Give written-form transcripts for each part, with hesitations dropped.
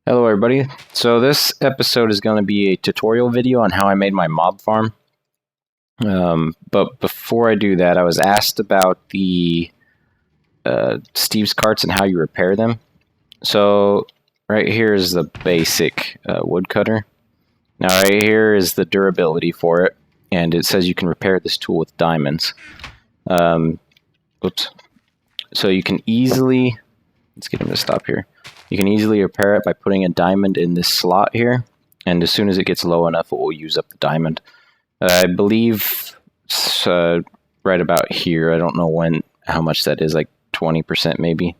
Hello everybody. So this episode is going to be a tutorial video on how I made my mob farm. But before I do that, I was asked about the Steve's carts and how you repair them. So right here is the basic woodcutter. Now right here is the durability for it, and it says you can repair this tool with diamonds. Oops. So you can easily, let's get him to stop here. You can easily repair it by putting a diamond in this slot here, and as soon as it gets low enough, it will use up the diamond. I believe it's right about here. I don't know how much that is, like 20% maybe.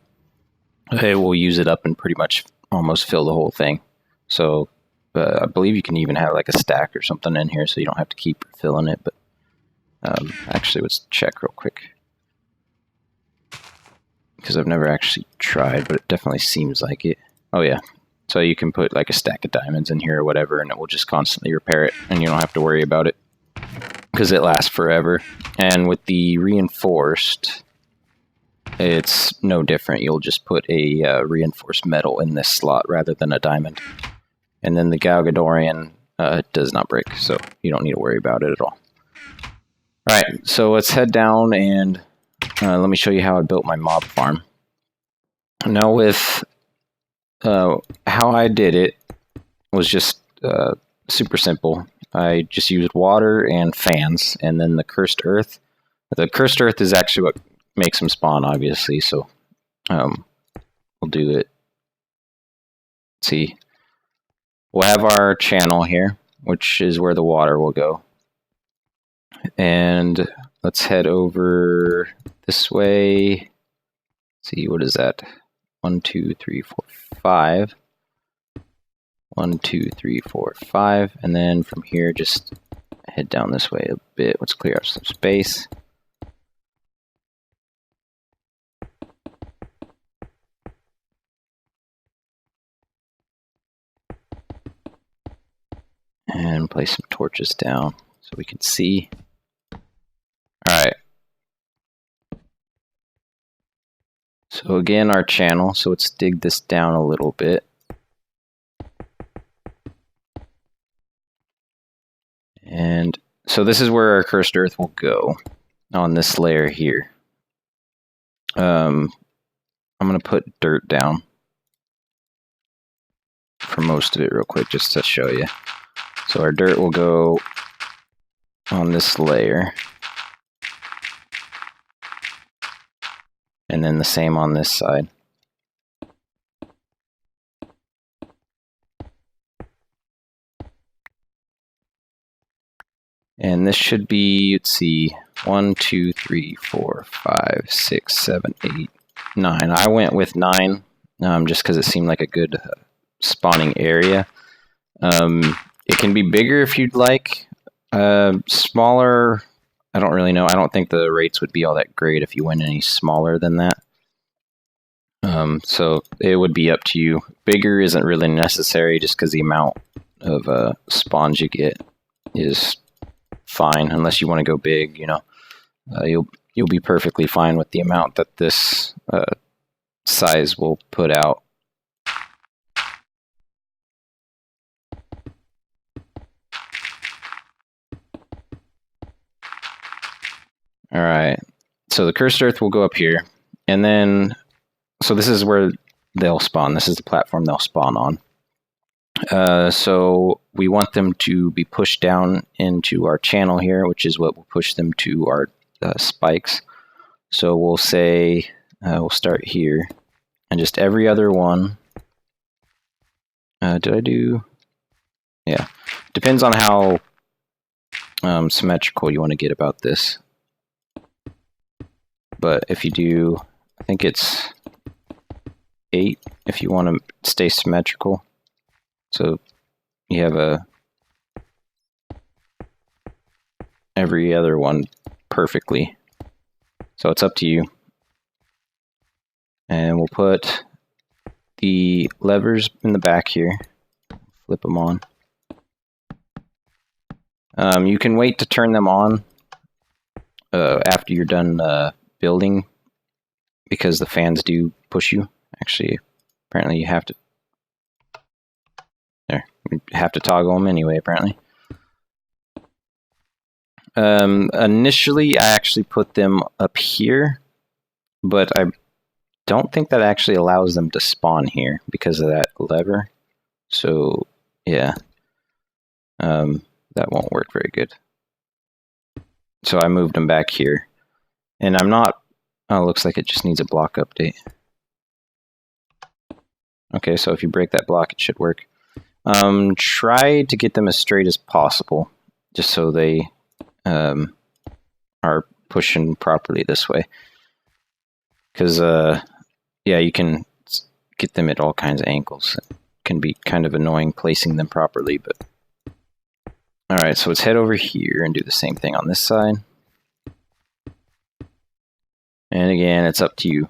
It will use it up and pretty much almost fill the whole thing. So I believe you can even have like a stack or something in here, so you don't have to keep filling it. But actually, let's check real quick, because I've never actually tried, but it definitely seems like it. Oh yeah, so you can put like a stack of diamonds in here or whatever, and it will just constantly repair it, and you don't have to worry about it, because it lasts forever. And with the reinforced, it's no different. You'll just put a reinforced metal in this slot rather than a diamond. And then the Galgadorian does not break, so you don't need to worry about it at all. Alright, so let's head down and let me show you how I built my mob farm. Now with how I did it was just super simple. I just used water and fans, and then the cursed earth. The cursed earth is actually what makes them spawn, obviously, so we'll do it. Let's see. We'll have our channel here, which is where the water will go. And let's head over this way. Let's see, what is that? 1, 2, 3, 4, 5. 1, 2, 3, 4, 5. And then from here, just head down this way a bit. Let's clear up some space. And place some torches down so we can see. Alright. So again, our channel. So let's dig this down a little bit. And so this is where our cursed earth will go, on this layer here. I'm going to put dirt down for most of it real quick, just to show you. So our dirt will go on this layer. And then the same on this side. And this should be, let's see, 1, 2, 3, 4, 5, 6, 7, 8, 9. I went with 9 just because it seemed like a good spawning area. It can be bigger if you'd like. Smaller, I don't really know. I don't think the rates would be all that great if you went any smaller than that. So it would be up to you. Bigger isn't really necessary, just because the amount of spawns you get is fine, unless you want to go big. You know, you'll be perfectly fine with the amount that this size will put out. Alright, so the cursed earth will go up here, and then, so this is where they'll spawn. This is the platform they'll spawn on. So we want them to be pushed down into our channel here, which is what will push them to our spikes. So we'll say, we'll start here, and just every other one. Did I do? Yeah. Depends on how symmetrical you want to get about this. But if you do, I think it's 8 if you want to stay symmetrical. So you have every other one perfectly. So it's up to you. And we'll put the levers in the back here. Flip them on. You can wait to turn them on after you're done building, because the fans do push you. Actually, apparently you have to We have to toggle them anyway, apparently. Initially, I actually put them up here, but I don't think that actually allows them to spawn here because of that lever. So, yeah, that won't work very good. So I moved them back here. And I'm not... Oh, looks like it just needs a block update. Okay, so if you break that block, it should work. Try to get them as straight as possible, just so they are pushing properly this way. Because, yeah, you can get them at all kinds of angles. It can be kind of annoying placing them properly, but... Alright, so let's head over here and do the same thing on this side. And again, it's up to you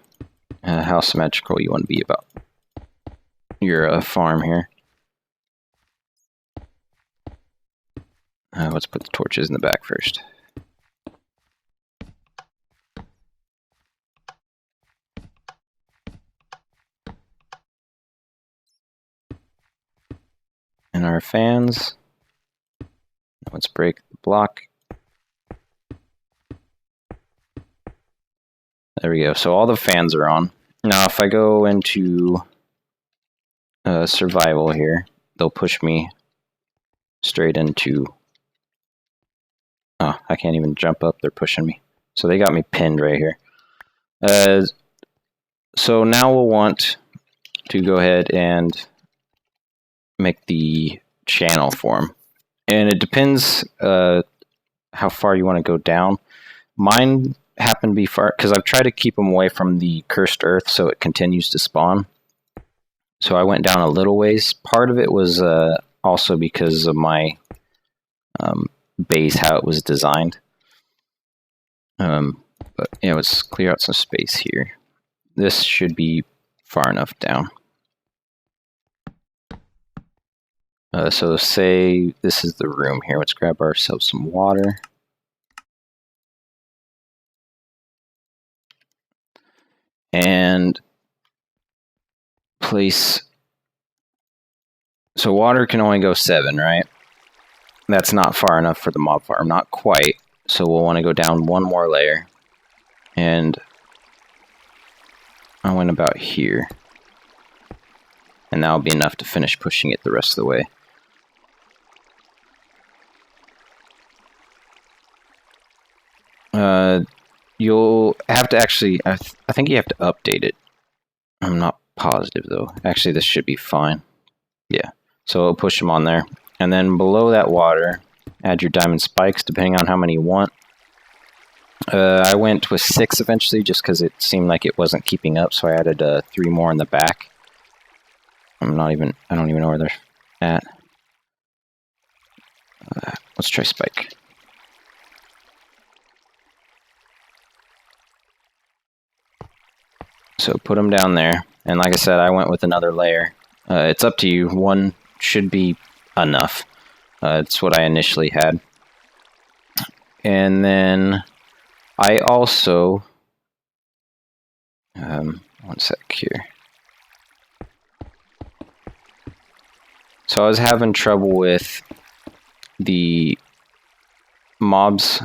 how symmetrical you want to be about your farm here. Let's put the torches in the back first. And our fans. Let's break the block. There we go. So all the fans are on. Now if I go into survival here, they'll push me straight into... Oh, I can't even jump up. They're pushing me. So they got me pinned right here. So now we'll want to go ahead and make the channel form. And it depends how far you want to go down. Mine happen to be far, because I've tried to keep them away from the cursed earth so it continues to spawn. So I went down a little ways. Part of it was also because of my base, how it was designed. But yeah, let's clear out some space here. This should be far enough down. So say this is the room here. Let's grab ourselves some water. And place... So water can only go 7, right? That's not far enough for the mob farm, not quite. So we'll want to go down one more layer. And I went about here. And that'll be enough to finish pushing it the rest of the way. You'll have to actually... I think you have to update it. I'm not positive, though. Actually, this should be fine. Yeah. So I'll push them on there. And then below that water, add your diamond spikes, depending on how many you want. I went with 6 eventually, just because it seemed like it wasn't keeping up, so I added 3 more in the back. I don't even know where they're at. Let's try spike. So put them down there, and like I said, I went with another layer. It's up to you. 1 should be enough. It's what I initially had. And then I also... one sec here. So I was having trouble with the mobs,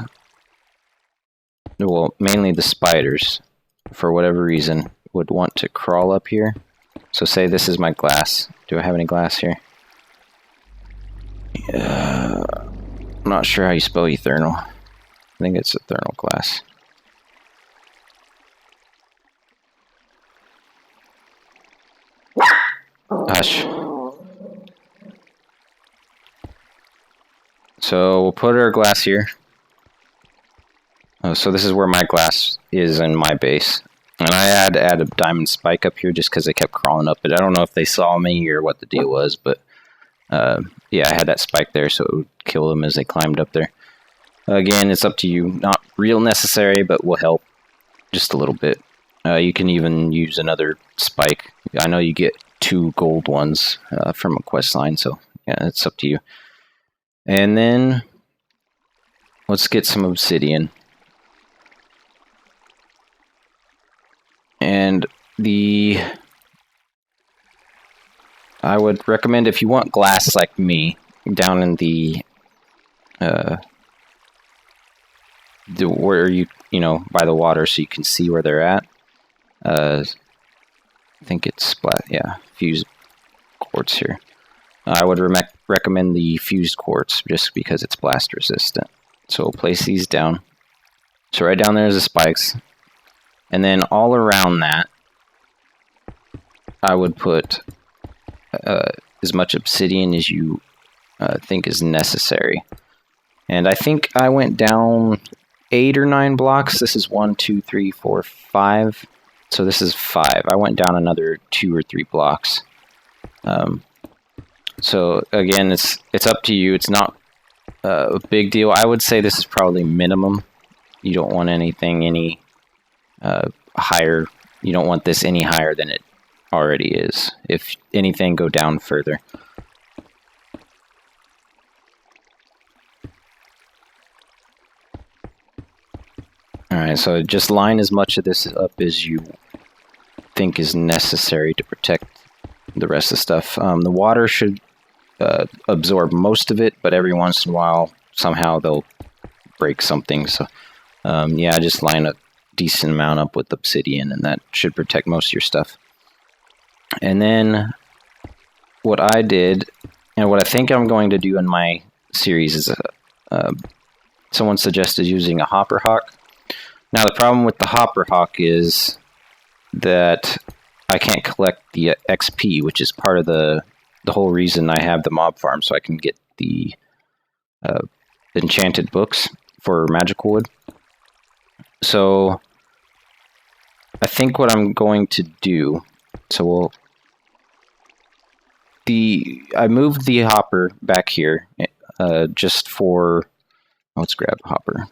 well, mainly the spiders, for whatever reason, would want to crawl up here. So say this is my glass. Do I have any glass here? I'm not sure how you spell ethernal. I think it's ethernal glass. Hush. So we'll put our glass here. So this is where my glass is in my base. And I had to add a diamond spike up here just because they kept crawling up it. I don't know if they saw me or what the deal was, but yeah, I had that spike there so it would kill them as they climbed up there. Again, it's up to you. Not real necessary, but will help just a little bit. You can even use another spike. I know you get 2 gold ones from a quest line, so yeah, it's up to you. And then let's get some obsidian. And the I would recommend, if you want glass like me, down in the where you know, by the water, so you can see where they're at. I think it's fused quartz here. I would recommend the fused quartz just because it's blast resistant. So we'll place these down. So right down there is the spikes, and then all around that, I would put as much obsidian as you think is necessary. And I think I went down 8 or 9 blocks. This is 1, 2, 3, 4, 5. So this is 5. I went down another 2 or 3 blocks. So again, it's up to you. It's not a big deal. I would say this is probably minimum. You don't want anything any higher. You don't want this any higher than it already is. If anything, go down further. Alright, so just line as much of this up as you think is necessary to protect the rest of the stuff. The water should absorb most of it, but every once in a while, somehow they'll break something. So, yeah, just line a decent amount up with obsidian, and that should protect most of your stuff. And then what I did, and what I think I'm going to do in my series is, someone suggested using a hopper hawk. Now, the problem with the hopper hawk is that I can't collect the XP, which is part of the whole reason I have the mob farm, so I can get the enchanted books for magical wood. So I think what I'm going to do, I moved the hopper back here just for, let's grab a hopper.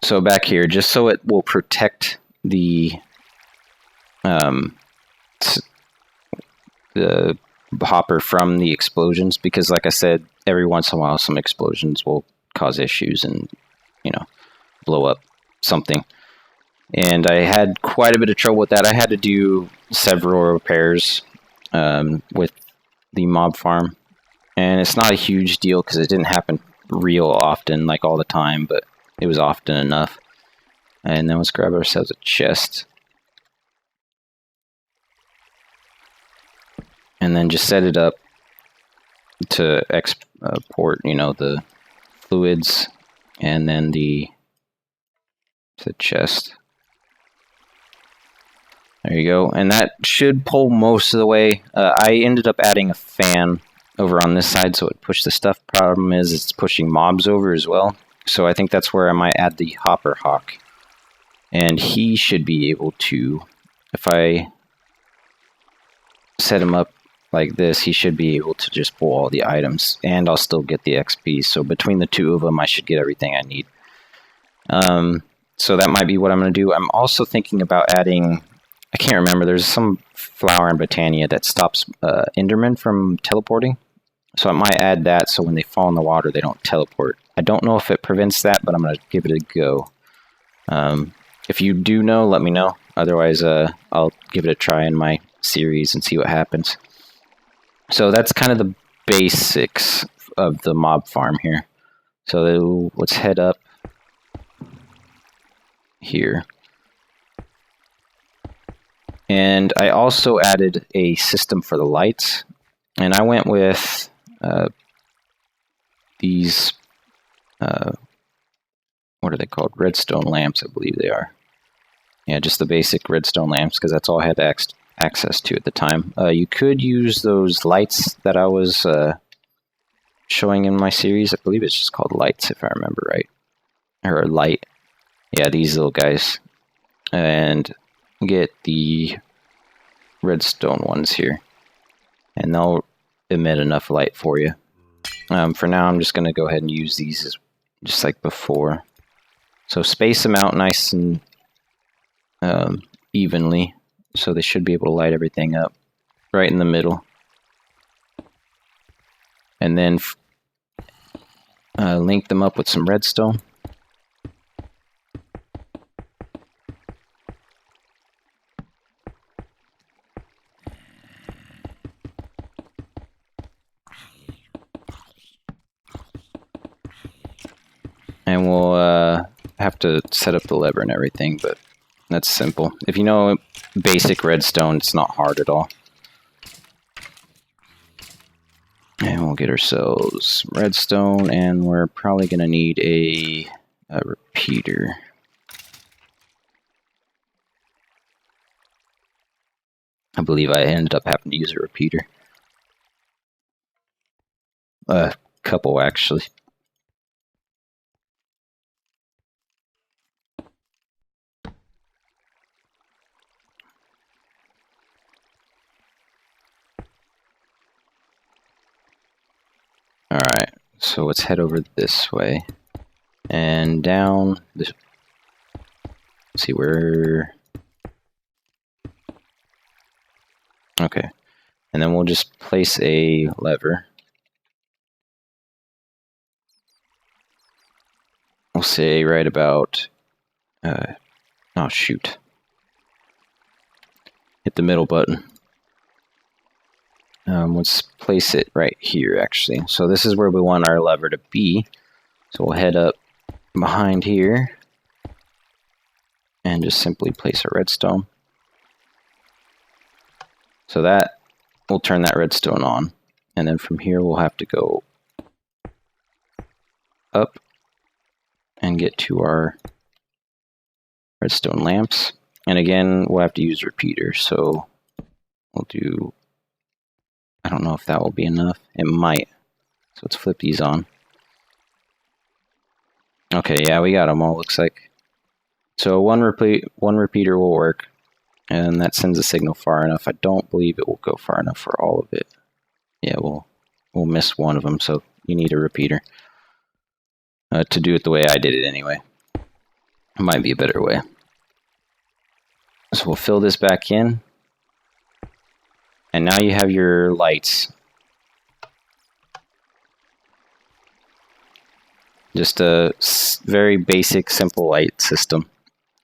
So back here, just so it will protect the hopper from the explosions, because like I said, every once in a while some explosions will cause issues and, you know, blow up something. And I had quite a bit of trouble with that. I had to do several repairs with the mob farm, and it's not a huge deal because it didn't happen real often, like all the time, but it was often enough. And then let's grab ourselves a chest. And then just set it up to export, you know, the fluids, and then the chest. There you go. And that should pull most of the way. I ended up adding a fan over on this side so it pushed the stuff. Problem is it's pushing mobs over as well. So I think that's where I might add the hopper hawk. And he should be able to, if I set him up like this, he should be able to just pull all the items, and I'll still get the XP. So between the two of them, I should get everything I need. So that might be what I'm going to do. I'm also thinking about adding, I can't remember, there's some flower in Botania that stops Endermen from teleporting. So I might add that so when they fall in the water, they don't teleport. I don't know if it prevents that, but I'm going to give it a go. If you do know, let me know. Otherwise, I'll give it a try in my series and see what happens. So that's kind of the basics of the mob farm here. So let's head up here. And I also added a system for the lights. And I went with these, what are they called? Redstone lamps, I believe they are. Yeah, just the basic redstone lamps, because that's all I had access to at the time. You could use those lights that I was showing in my series. I believe it's just called lights, if I remember right. Or light. Yeah, these little guys. And get the redstone ones here. And they'll emit enough light for you. For now, I'm just going to go ahead and use these just like before. So space them out nice and evenly, so they should be able to light everything up right in the middle. And then link them up with some redstone. And we'll have to set up the lever and everything, but that's simple. If you know basic redstone, it's not hard at all. And we'll get ourselves some redstone, and we're probably going to need a repeater. I believe I ended up having to use a repeater. A couple, actually. Alright, so let's head over this way. And down this... Let's see where... Okay. And then we'll just place a lever. We'll say right about... oh, shoot. Hit the middle button. Let's place it right here, actually. So this is where we want our lever to be. So we'll head up behind here and just simply place a redstone. So that will turn that redstone on. And then from here we'll have to go up and get to our redstone lamps. And again, we'll have to use repeaters. So we'll do... I don't know if that will be enough. It might. So let's flip these on. Okay, yeah, we got them all, looks like. So one repeater will work, and that sends a signal far enough. I don't believe it will go far enough for all of it. Yeah, we'll miss one of them, so you need a repeater. To do it the way I did it anyway. It might be a better way. So we'll fill this back in. And now you have your lights. Just a very basic, simple light system.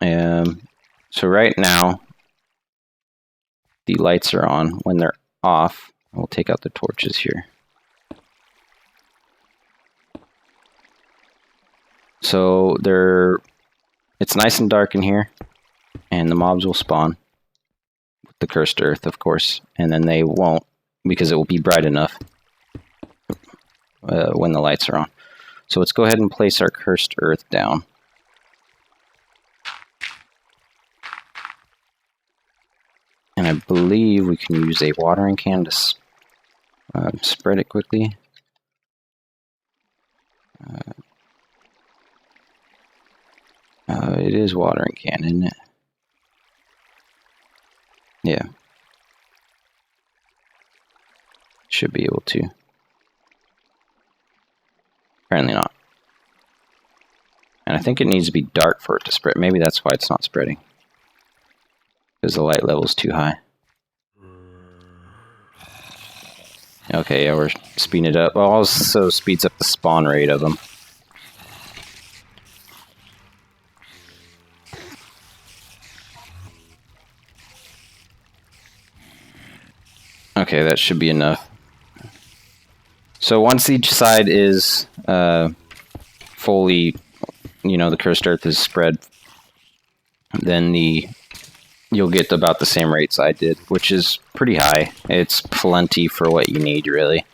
So right now, the lights are on. When they're off, we'll take out the torches here. So it's nice and dark in here, and the mobs will spawn. The cursed earth, of course, and then they won't, because it will be bright enough when the lights are on. So let's go ahead and place our cursed earth down. And I believe we can use a watering can to spread it quickly. It is watering can, isn't it? Yeah. Should be able to. Apparently not. And I think it needs to be dark for it to spread. Maybe that's why it's not spreading. Because the light level is too high. Okay, yeah, we're speeding it up. Well, also speeds up the spawn rate of them. Okay, that should be enough. So once each side is fully, the cursed earth is spread, then you'll get about the same rates I did, which is pretty high. It's plenty for what you need, really.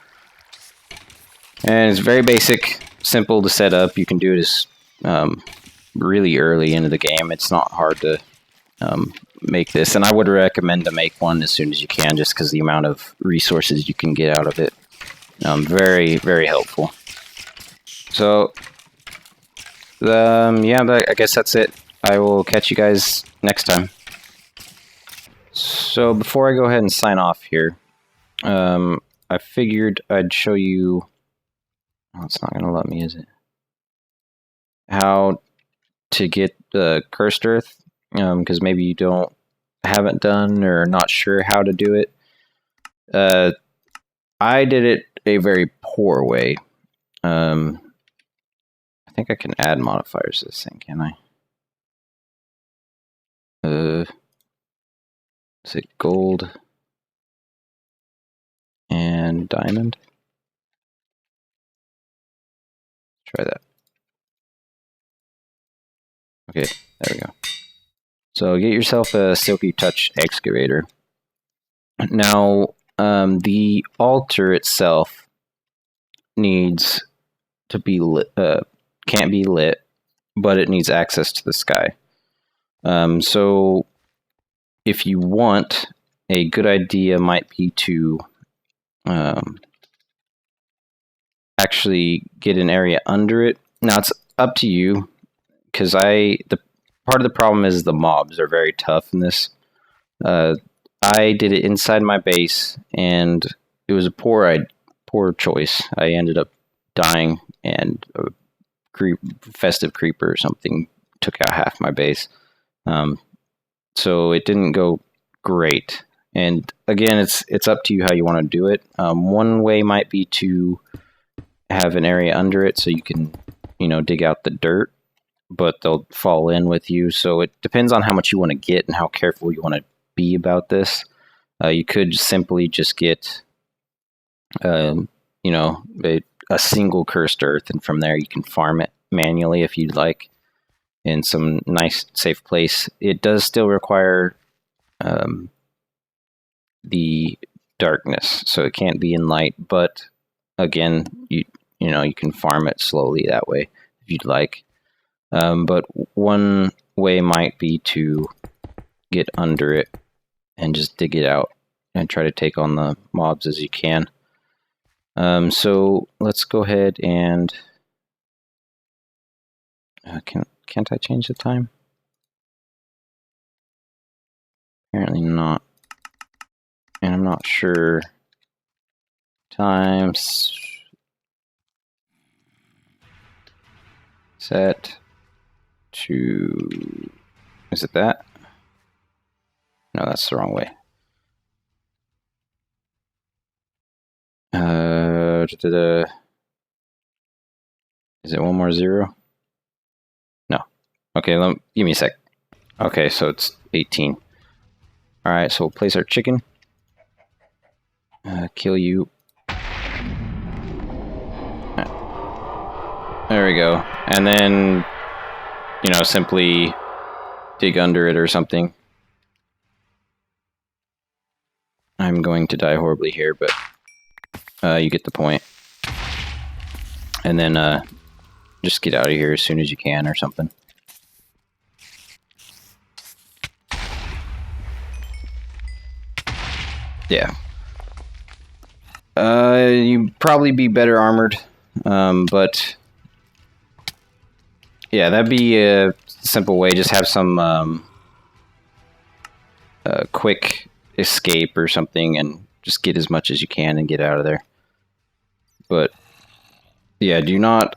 And it's very basic, simple to set up. You can do it as really early into the game. It's not hard to make this, and I would recommend to make one as soon as you can, just because the amount of resources you can get out of it. Very, very helpful. So, yeah, I guess that's it. I will catch you guys next time. So, before I go ahead and sign off here, I figured I'd show you... Oh, it's not going to let me, is it? How to get the cursed earth, because maybe you haven't done or not sure how to do it. I did it a very poor way. I think I can add modifiers to this thing, can I? Is it gold and diamond? Try that. Okay, there we go. So get yourself a Silky Touch excavator. Now, the altar itself needs to be lit, can't be lit, but it needs access to the sky. So if you want, a good idea might be to actually get an area under it. Now it's up to you, because the part of the problem is the mobs are very tough in this. I did it inside my base, and it was a poor choice. I ended up dying, and a festive creeper or something took out half my base. So it didn't go great. And again, it's up to you how you want to do it. One way might be to have an area under it so you can, dig out the dirt, but they'll fall in with you. So it depends on how much you want to get and how careful you want to be about this. You could simply just get, a single cursed earth, and from there you can farm it manually if you'd like in some nice safe place. It does still require the darkness, so it can't be in light, but again, you can farm it slowly that way if you'd like. But one way might be to get under it and just dig it out and try to take on the mobs as you can. So let's go ahead and can't I change the time? Apparently not. And I'm not sure. Times set to, is it that? No, that's the wrong way. Is it one more zero? No. Okay, give me a sec. Okay, so it's 18. Alright, so we'll place our chicken. Kill you. There we go. And then, simply dig under it or something. I'm going to die horribly here, but you get the point. And then just get out of here as soon as you can or something. Yeah. You'd probably be better armored, but yeah, that'd be a simple way. Just have some quick escape or something, and just get as much as you can and get out of there. But yeah,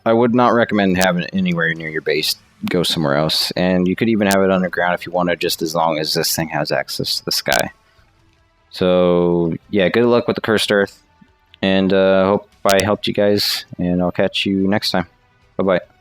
I would not recommend having it anywhere near your base. Go somewhere else, and you could even have it underground if you wanted, just as long as this thing has access to the sky. So yeah, good luck with the cursed earth, and hope I helped you guys, and I'll catch you next time. Bye bye.